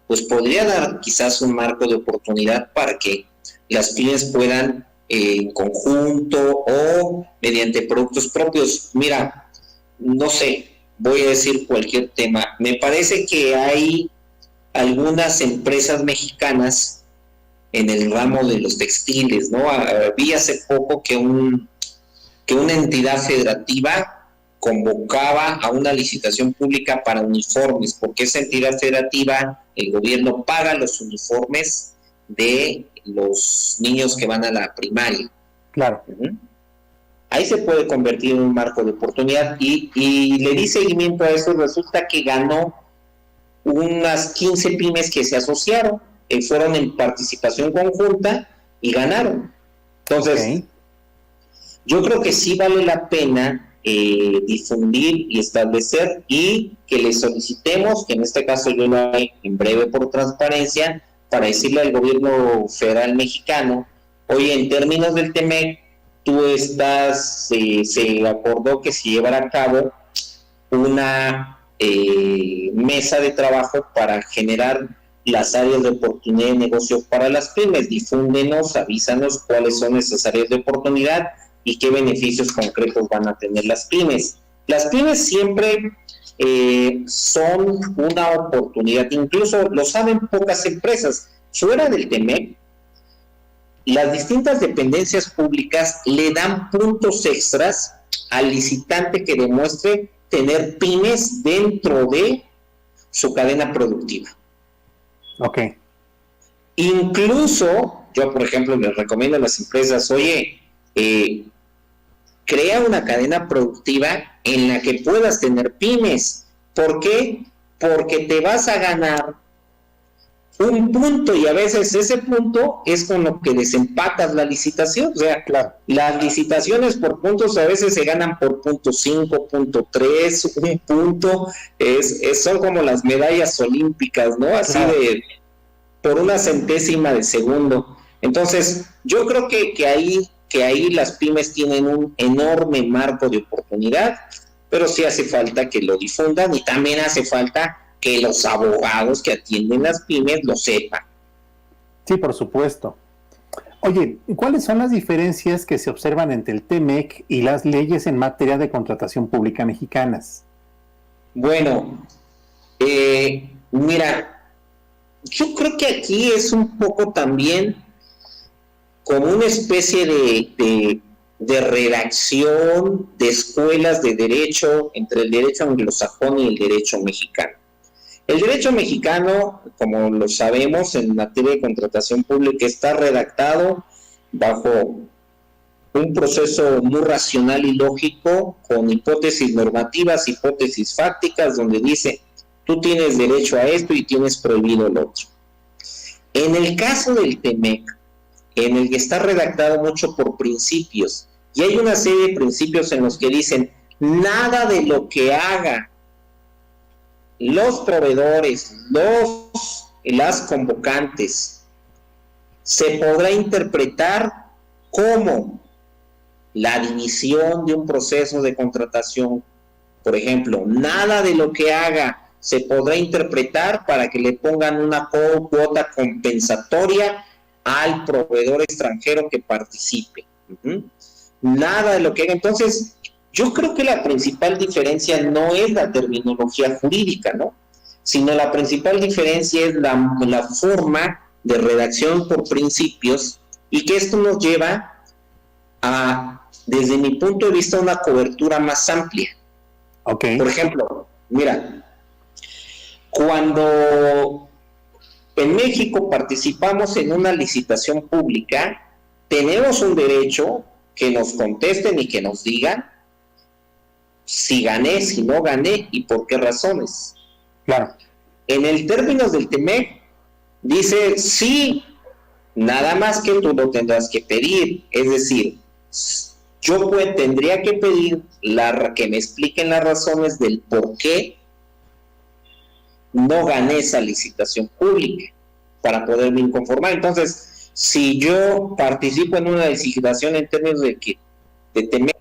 pues podría dar quizás un marco de oportunidad para que las pymes puedan en conjunto o mediante productos propios. Mira, no sé, voy a decir cualquier tema. Me parece que hay algunas empresas mexicanas en el ramo de los textiles, ¿no? Vi hace poco que una entidad federativa convocaba a una licitación pública para uniformes, porque esa entidad federativa, el gobierno paga los uniformes de los niños que van a la primaria. Claro. Ahí se puede convertir en un marco de oportunidad y le di seguimiento a eso. Resulta que ganó unas 15 pymes que se asociaron, fueron en participación conjunta y ganaron. Entonces, yo creo que sí vale la pena difundir y establecer, y que le solicitemos, que en este caso yo lo haré en breve por transparencia, para decirle al gobierno federal mexicano: oye, en términos del TEMEC, tú estás, se acordó que se llevará a cabo una mesa de trabajo para generar las áreas de oportunidad de negocio para las pymes. Difúndenos, avísanos cuáles son esas áreas de oportunidad y qué beneficios concretos van a tener las pymes. Las pymes siempre son una oportunidad, incluso lo saben pocas empresas. Fuera del TEMEC, las distintas dependencias públicas le dan puntos extras al licitante que demuestre tener pymes dentro de su cadena productiva. Ok. Incluso, yo por ejemplo les recomiendo a las empresas: oye, crea una cadena productiva en la que puedas tener pymes. ¿Por qué? Porque te vas a ganar un punto, y a veces ese punto es con lo que desempatas la licitación. O sea, claro, las licitaciones por puntos a veces se ganan por punto 5, punto 3, un punto, son como las medallas olímpicas, ¿no? Así, claro, de por una centésima de segundo. Entonces, yo creo que ahí las pymes tienen un enorme marco de oportunidad, pero sí hace falta que lo difundan, y también hace falta que los abogados que atienden las pymes lo sepan. Sí, por supuesto. Oye, ¿cuáles son las diferencias que se observan entre el TEMEC y las leyes en materia de contratación pública mexicanas? Bueno, mira, yo creo que aquí es un poco también como una especie de redacción de escuelas de derecho entre el derecho anglosajón y el derecho mexicano. El derecho mexicano, como lo sabemos, en materia de contratación pública está redactado bajo un proceso muy racional y lógico, con hipótesis normativas, hipótesis fácticas, donde dice: tú tienes derecho a esto y tienes prohibido el otro. En el caso del TEMEC, en el que está redactado mucho por principios, y hay una serie de principios en los que dicen: nada de lo que haga los proveedores, las convocantes, se podrá interpretar como la división de un proceso de contratación. Por ejemplo, nada de lo que haga se podrá interpretar para que le pongan una cuota compensatoria al proveedor extranjero que participe. Nada de lo que haga. Entonces, yo creo que la principal diferencia no es la terminología jurídica, ¿no? Sino la principal diferencia es la forma de redacción por principios, y que esto nos lleva a, desde mi punto de vista, una cobertura más amplia. Okay. Por ejemplo, mira, cuando en México participamos en una licitación pública, tenemos un derecho que nos contesten y que nos digan si gané, si no gané y por qué razones. Claro. En el términos del TEMEC dice: sí, nada más que tú lo tendrás que pedir. Es decir, yo tendría que pedir que me expliquen las razones del por qué no gané esa licitación pública para poderme inconformar. Entonces, si yo participo en una licitación en términos de TEMEC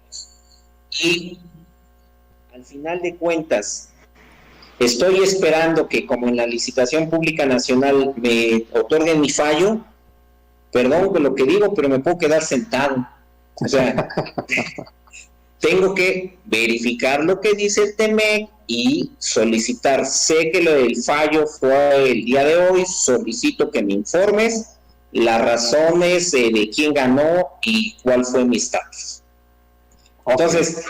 y al al final de cuentas estoy esperando que, como en la licitación pública nacional, me otorguen mi fallo, perdón por lo que digo, pero me puedo quedar sentado. O sea, tengo que verificar lo que dice el TEMEC y solicitar. Sé que lo del fallo fue el día de hoy, solicito que me informes las razones de quién ganó y cuál fue mi estatus. Entonces,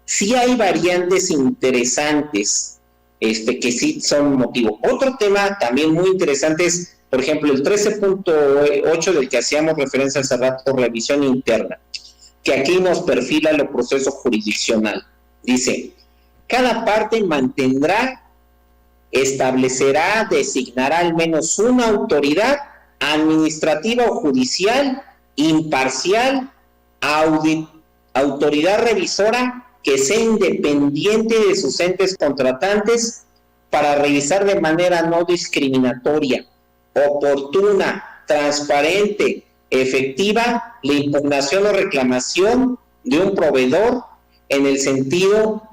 sí hay variantes interesantes que sí son motivo. Otro tema también muy interesante es, por ejemplo, el 13.8 del que hacíamos referencia hace rato, revisión interna, que aquí nos perfila el proceso jurisdiccional. Dice, cada parte mantendrá, establecerá, designará al menos una autoridad administrativa o judicial, imparcial, autoridad revisora que sea independiente de sus entes contratantes para revisar de manera no discriminatoria, oportuna, transparente, efectiva la impugnación o reclamación de un proveedor en el sentido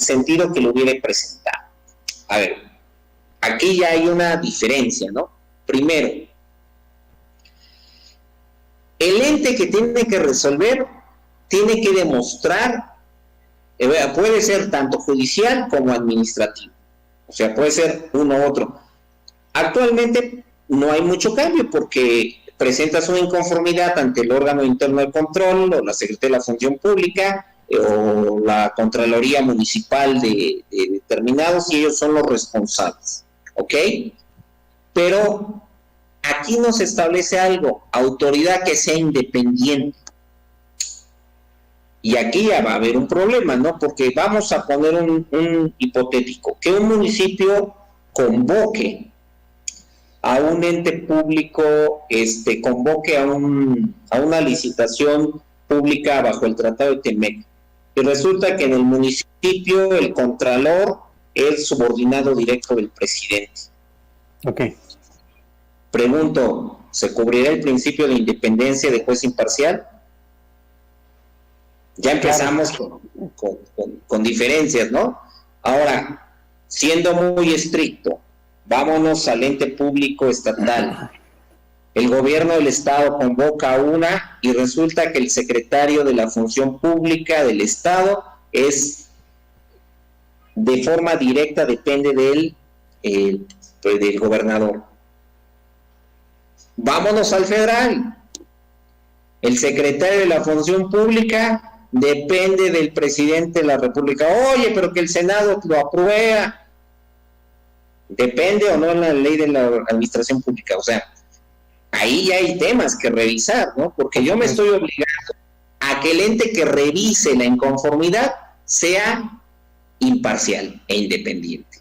sentido que lo hubiera presentado. A ver, aquí ya hay una diferencia, ¿no? Primero, el ente que tiene que resolver tiene que demostrar, puede ser tanto judicial como administrativo, o sea, puede ser uno u otro. Actualmente no hay mucho cambio porque presentas una inconformidad ante el órgano interno de control o la Secretaría de la Función Pública o la Contraloría Municipal de determinados y ellos son los responsables, ¿ok? Pero aquí nos establece algo, autoridad que sea independiente. Y aquí ya va a haber un problema, ¿no? Porque vamos a poner un hipotético, que un municipio convoque a un ente público, convoque a una licitación pública bajo el Tratado de TEMEC. Y resulta que en el municipio el contralor es subordinado directo del presidente. Ok. Pregunto, ¿se cubrirá el principio de independencia de juez imparcial? Ya empezamos con diferencias, ¿no? Ahora, siendo muy estricto, vámonos al ente público estatal. El gobierno del estado convoca a una y resulta que el secretario de la Función Pública del estado es de forma directa, depende del gobernador. Vámonos al federal. El secretario de la Función Pública depende del presidente de la República. Oye, pero que el Senado lo aprueba. Depende o no en la ley de la administración pública. O sea, ahí ya hay temas que revisar, ¿no? Porque yo me estoy obligando a que el ente que revise la inconformidad sea imparcial e independiente.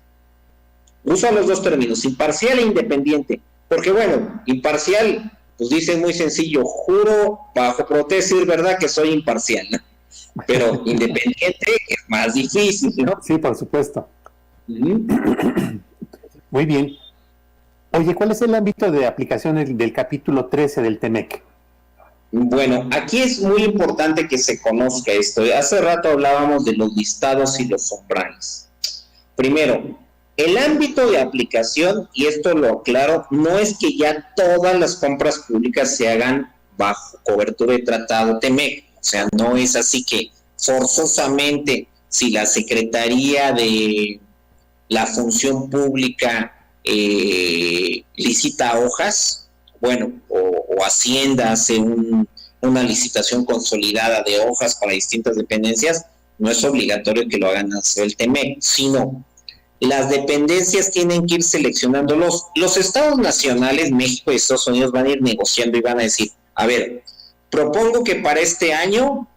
Uso los dos términos, imparcial e independiente. Porque bueno, imparcial, pues dice muy sencillo, juro bajo protesta y verdad que soy imparcial, ¿no? Pero independiente es más difícil, ¿no? Sí, por supuesto. Muy bien. Oye, ¿cuál es el ámbito de aplicación del capítulo 13 del TEMEC? Bueno, aquí es muy importante que se conozca esto. Hace rato hablábamos de los listados y los umbrales. Primero, el ámbito de aplicación, y esto lo aclaro, no es que ya todas las compras públicas se hagan bajo cobertura de tratado TEMEC. O sea, no es así que forzosamente si la Secretaría de la Función Pública licita hojas, bueno, o Hacienda hace una licitación consolidada de hojas para distintas dependencias, no es obligatorio que lo hagan hacer el TEMEC, sino las dependencias tienen que ir seleccionando los estados nacionales, México y Estados Unidos van a ir negociando y van a decir, a ver, propongo que para este año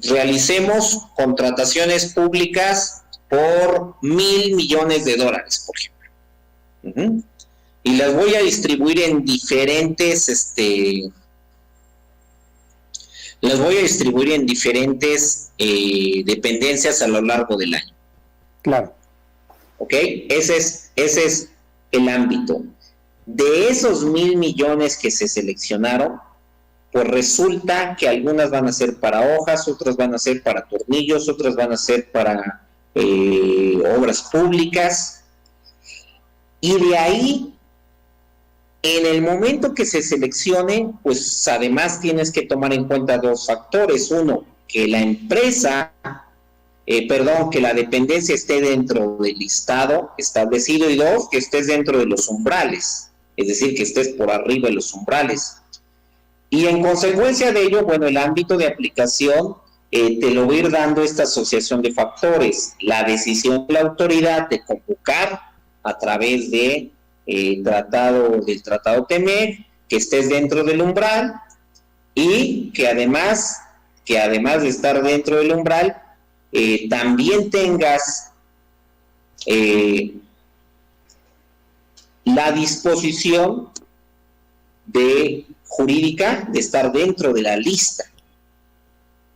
realicemos contrataciones públicas por $1,000 millones, por ejemplo. Y las voy a distribuir en diferentes dependencias a lo largo del año. Claro. ¿Ok? Ese es el ámbito. De esos $1,000 millones que se seleccionaron, pues resulta que algunas van a ser para hojas, otras van a ser para tornillos, otras van a ser para obras públicas. Y de ahí, en el momento que se seleccione, pues además tienes que tomar en cuenta dos factores. Uno, que la empresa, que la dependencia esté dentro del listado establecido, y dos, que estés dentro de los umbrales, es decir, que estés por arriba de los umbrales. Y en consecuencia de ello, bueno, el ámbito de aplicación te lo va a ir dando esta asociación de factores. La decisión de la autoridad de convocar a través de del tratado TEMEC, que estés dentro del umbral, y que además de estar dentro del umbral, también tengas la disposición jurídica de estar dentro de la lista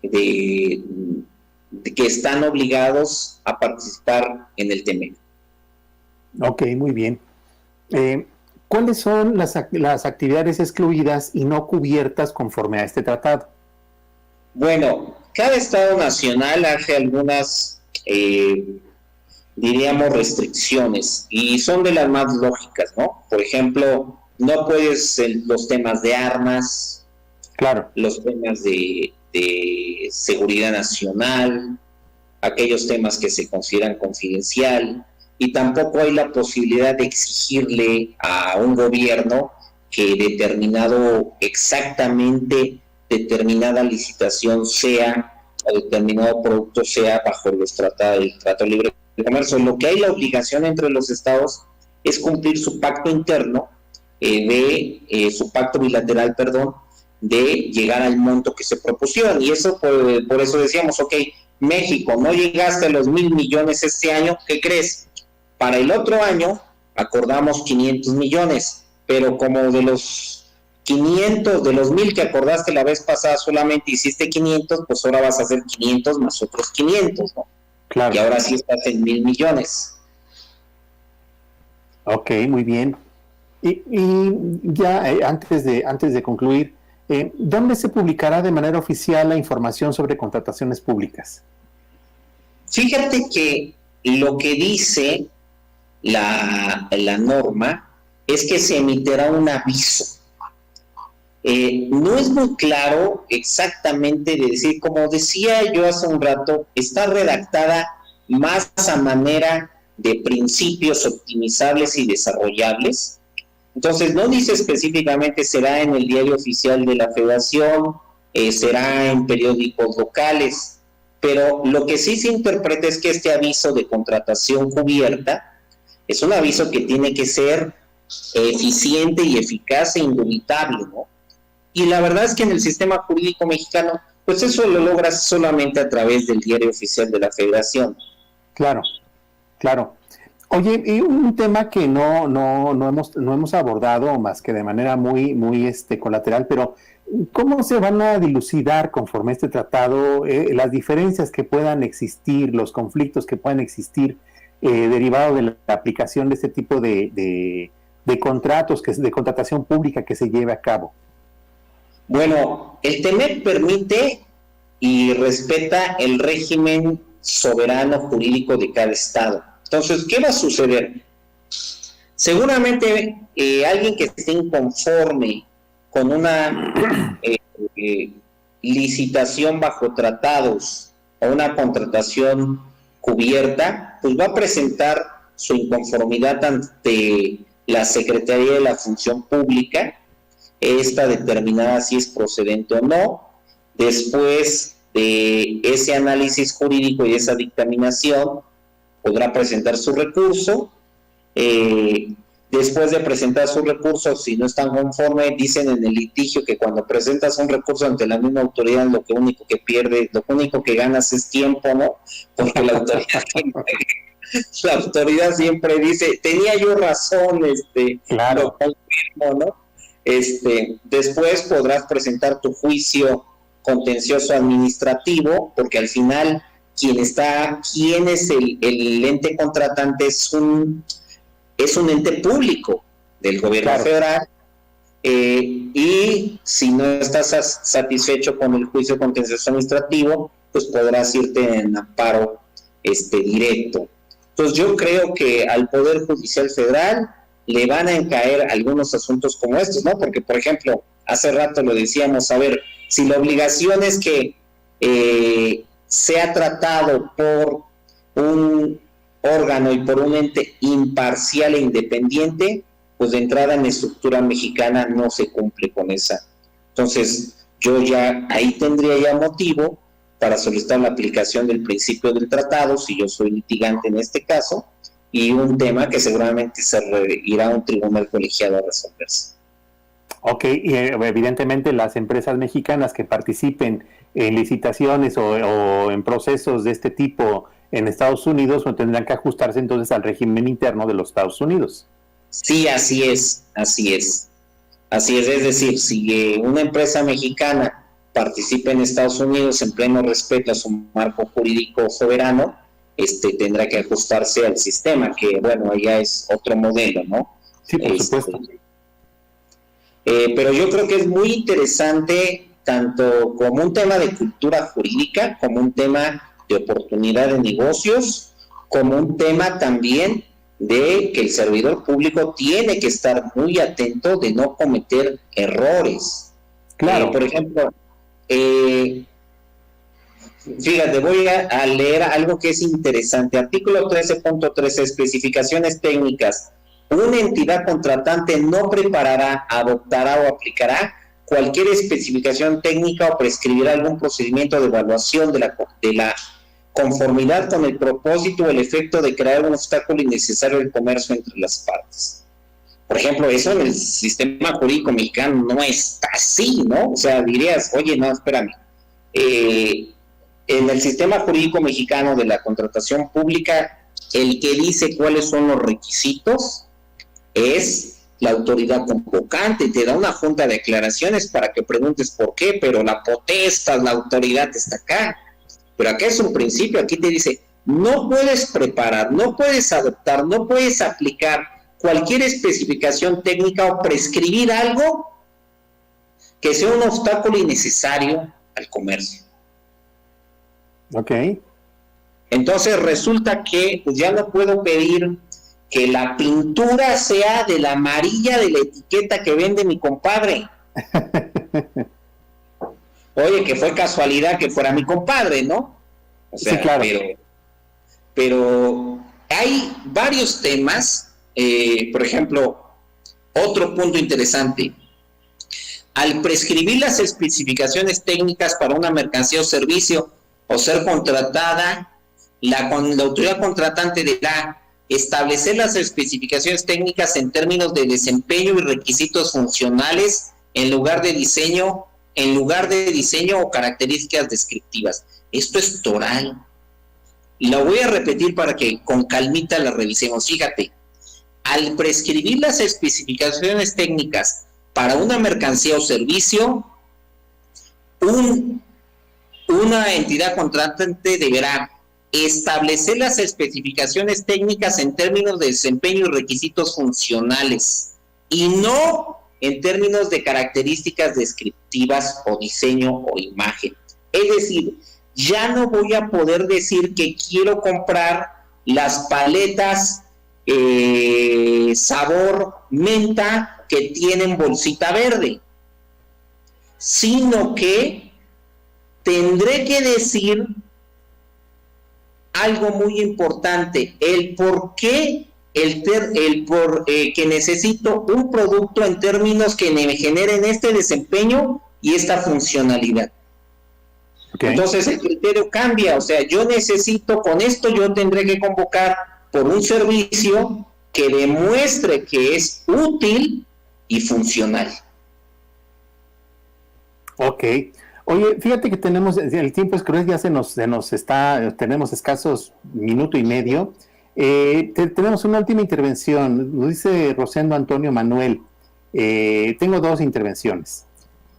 de que están obligados a participar en el TEMEC. Ok, muy bien. ¿Cuáles son las actividades excluidas y no cubiertas conforme a este tratado? Bueno, cada Estado nacional hace algunas, diríamos, restricciones, y son de las más lógicas, ¿no? Por ejemplo, no puedes los temas de armas, claro, los temas de seguridad nacional, aquellos temas que se consideran confidencial, y tampoco hay la posibilidad de exigirle a un gobierno que determinada licitación sea, o determinado producto sea bajo el Tratado Libre de Comercio. Lo que hay la obligación entre los estados es cumplir su pacto interno, su pacto bilateral, de llegar al monto que se propusieron. Y eso, por eso decíamos, ok, México, no llegaste a los 1,000 millones este año, ¿qué crees? Para el otro año acordamos 500 millones, pero como de los 500, de los 1,000 que acordaste la vez pasada solamente hiciste 500, pues ahora vas a hacer 500 más otros 500, ¿no? Claro. Y ahora sí estás en 1,000 millones. Ok, muy bien. Y ya antes de concluir, ¿dónde se publicará de manera oficial la información sobre contrataciones públicas? Fíjate que lo que dice la norma es que se emitirá un aviso. No es muy claro exactamente de decir, como decía yo hace un rato, está redactada más a manera de principios optimizables y desarrollables. Entonces no dice específicamente será en el diario oficial de la Federación, será en periódicos locales, pero lo que sí se interpreta es que este aviso de contratación cubierta es un aviso que tiene que ser eficiente y eficaz e indubitable, ¿no? Y la verdad es que en el sistema jurídico mexicano, pues eso lo logras solamente a través del diario oficial de la Federación. Claro, claro. Oye, y un tema que no hemos abordado más que de manera muy colateral, pero ¿cómo se van a dilucidar conforme a este tratado las diferencias que puedan existir, los conflictos que puedan existir derivados de la aplicación de este tipo de contratos, de contratación pública que se lleve a cabo? Bueno, el TEMEC permite y respeta el régimen soberano jurídico de cada estado. Entonces, ¿qué va a suceder? Seguramente alguien que esté inconforme con una licitación bajo tratados o una contratación cubierta, pues va a presentar su inconformidad ante la Secretaría de la Función Pública, esta determinada si es procedente o no. Después de ese análisis jurídico y esa dictaminación, podrá presentar su recurso. Después de presentar su recurso, si no están conformes, dicen en el litigio que cuando presentas un recurso ante la misma autoridad, lo único que ganas es tiempo, ¿no? Porque la autoridad siempre dice, tenía yo razón, claro. Lo confirmo, ¿no? Después podrás presentar tu juicio contencioso administrativo, porque al final quien es el ente contratante es un ente público del gobierno federal. y si no estás satisfecho con el juicio contencioso administrativo, pues podrás irte en amparo directo. Entonces yo creo que al Poder Judicial Federal le van a encaer algunos asuntos como estos, ¿no? Porque, por ejemplo, hace rato lo decíamos, a ver, si la obligación es que sea tratado por un órgano y por un ente imparcial e independiente, pues de entrada en la estructura mexicana no se cumple con esa. Entonces, yo ya ahí tendría ya motivo para solicitar la aplicación del principio del tratado, si yo soy litigante en este caso, y un tema que seguramente se irá a un tribunal colegiado a resolverse. Ok, y evidentemente las empresas mexicanas que participen en licitaciones o en procesos de este tipo en Estados Unidos, pues tendrán que ajustarse entonces al régimen interno de los Estados Unidos. Sí, así es. Es decir, si una empresa mexicana participa en Estados Unidos en pleno respeto a su marco jurídico soberano, tendrá que ajustarse al sistema, que bueno, allá es otro modelo, ¿no? Sí, por supuesto. Pero yo creo que es muy interesante, tanto como un tema de cultura jurídica, como un tema de oportunidad de negocios, como un tema también de que el servidor público tiene que estar muy atento de no cometer errores. Claro. Por ejemplo, fíjate, voy a leer algo que es interesante. Artículo 13.13, especificaciones técnicas. Una entidad contratante no preparará, adoptará o aplicará cualquier especificación técnica o prescribirá algún procedimiento de evaluación de la conformidad con el propósito o el efecto de crear un obstáculo innecesario del comercio entre las partes. Por ejemplo, eso en el sistema jurídico mexicano no está así, ¿no? O sea, dirías, oye, no, espérame. En el sistema jurídico mexicano de la contratación pública, el que dice cuáles son los requisitos es la autoridad convocante, te da una junta de aclaraciones para que preguntes por qué, pero la potestad, la autoridad está acá. Pero acá es un principio, aquí te dice, no puedes preparar, no puedes adoptar, no puedes aplicar cualquier especificación técnica o prescribir algo que sea un obstáculo innecesario al comercio. Ok. Entonces resulta que pues ya no puedo pedir que la pintura sea de la amarilla de la etiqueta que vende mi compadre. Oye, que fue casualidad que fuera mi compadre, ¿no? O sea, sí, claro. Pero hay varios temas, por ejemplo, otro punto interesante. Al prescribir las especificaciones técnicas para una mercancía o servicio o ser contratada, la autoridad contratante deberá establecer las especificaciones técnicas en términos de desempeño y requisitos funcionales en lugar de diseño o características descriptivas. Esto es toral. Y lo voy a repetir para que con calmita la revisemos. Fíjate, al prescribir las especificaciones técnicas para una mercancía o servicio, una entidad contratante deberá establecer las especificaciones técnicas en términos de desempeño y requisitos funcionales y no en términos de características descriptivas o diseño o imagen. Es decir, ya no voy a poder decir que quiero comprar las paletas sabor menta que tienen bolsita verde, sino que tendré que decir algo muy importante, el por qué, que necesito un producto en términos que me generen este desempeño y esta funcionalidad. Okay. Entonces el criterio cambia, o sea, yo necesito, con esto yo tendré que convocar por un servicio que demuestre que es útil y funcional. Ok. Oye, fíjate que tenemos, el tiempo es cruel, ya se nos está, tenemos escasos minuto y medio. Tenemos una última intervención, nos dice Rosendo Antonio Manuel. Tengo dos intervenciones.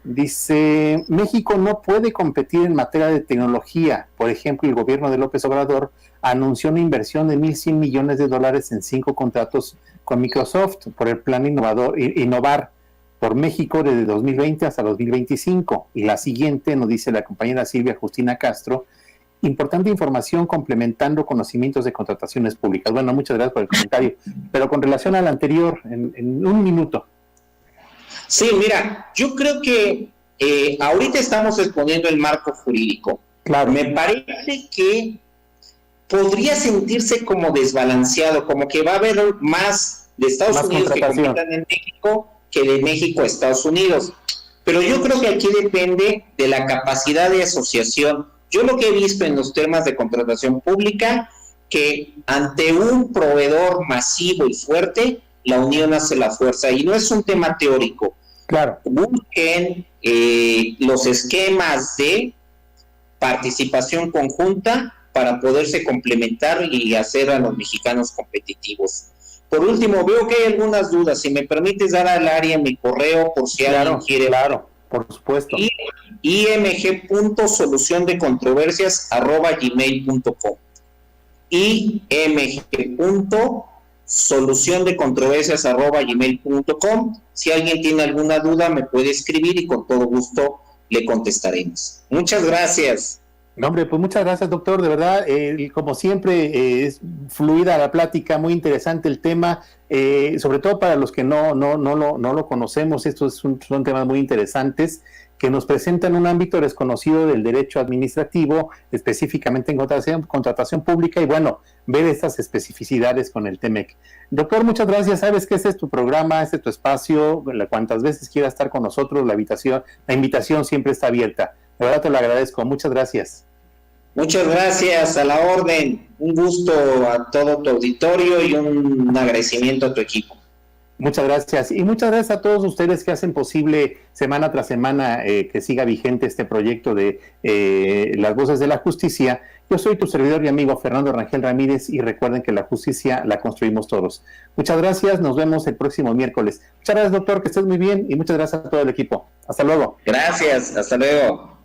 Dice, México no puede competir en materia de tecnología. Por ejemplo, el gobierno de López Obrador anunció una inversión de $1,100 millones en 5 contratos con Microsoft por el plan Innovar. por México desde 2020 hasta 2025. Y la siguiente, nos dice la compañera Silvia Justina Castro, importante información complementando conocimientos de contrataciones públicas. Bueno, muchas gracias por el comentario, pero con relación al anterior, en un minuto. Sí, mira, yo creo que ahorita estamos exponiendo el marco jurídico. Claro. Me parece que podría sentirse como desbalanceado, como que va a haber más de Estados Unidos que compitan en México que de México a Estados Unidos. Pero yo creo que aquí depende de la capacidad de asociación. Yo lo que he visto en los temas de contratación pública, que ante un proveedor masivo y fuerte, la unión hace la fuerza. Y no es un tema teórico. Claro. Busquen los esquemas de participación conjunta para poderse complementar y hacer a los mexicanos competitivos. Por último, veo que hay algunas dudas. Si me permites dar al área mi correo por si alguien quiere. Claro, por supuesto. img.soluciondecontroversias@gmail.com img.soluciondecontroversias@gmail.com. Si alguien tiene alguna duda, me puede escribir y con todo gusto le contestaremos. Muchas gracias. No, hombre, pues muchas gracias, doctor, de verdad, como siempre, es fluida la plática, muy interesante el tema, sobre todo para los que no lo conocemos. Estos son temas muy interesantes que nos presentan un ámbito desconocido del derecho administrativo, específicamente en contratación pública, y bueno, ver estas especificidades con el TEMEC. Doctor, muchas gracias. Sabes que este es tu programa, este es tu espacio, cuantas veces quieras estar con nosotros, la invitación siempre está abierta. De verdad te lo agradezco. Muchas gracias. Muchas gracias, a la orden. Un gusto a todo tu auditorio y un agradecimiento a tu equipo. Muchas gracias. Y muchas gracias a todos ustedes que hacen posible semana tras semana que siga vigente este proyecto de Las Voces de la Justicia. Yo soy tu servidor y amigo Fernando Rangel Ramírez y recuerden que la justicia la construimos todos. Muchas gracias. Nos vemos el próximo miércoles. Muchas gracias, doctor. Que estés muy bien y muchas gracias a todo el equipo. Hasta luego. Gracias. Hasta luego.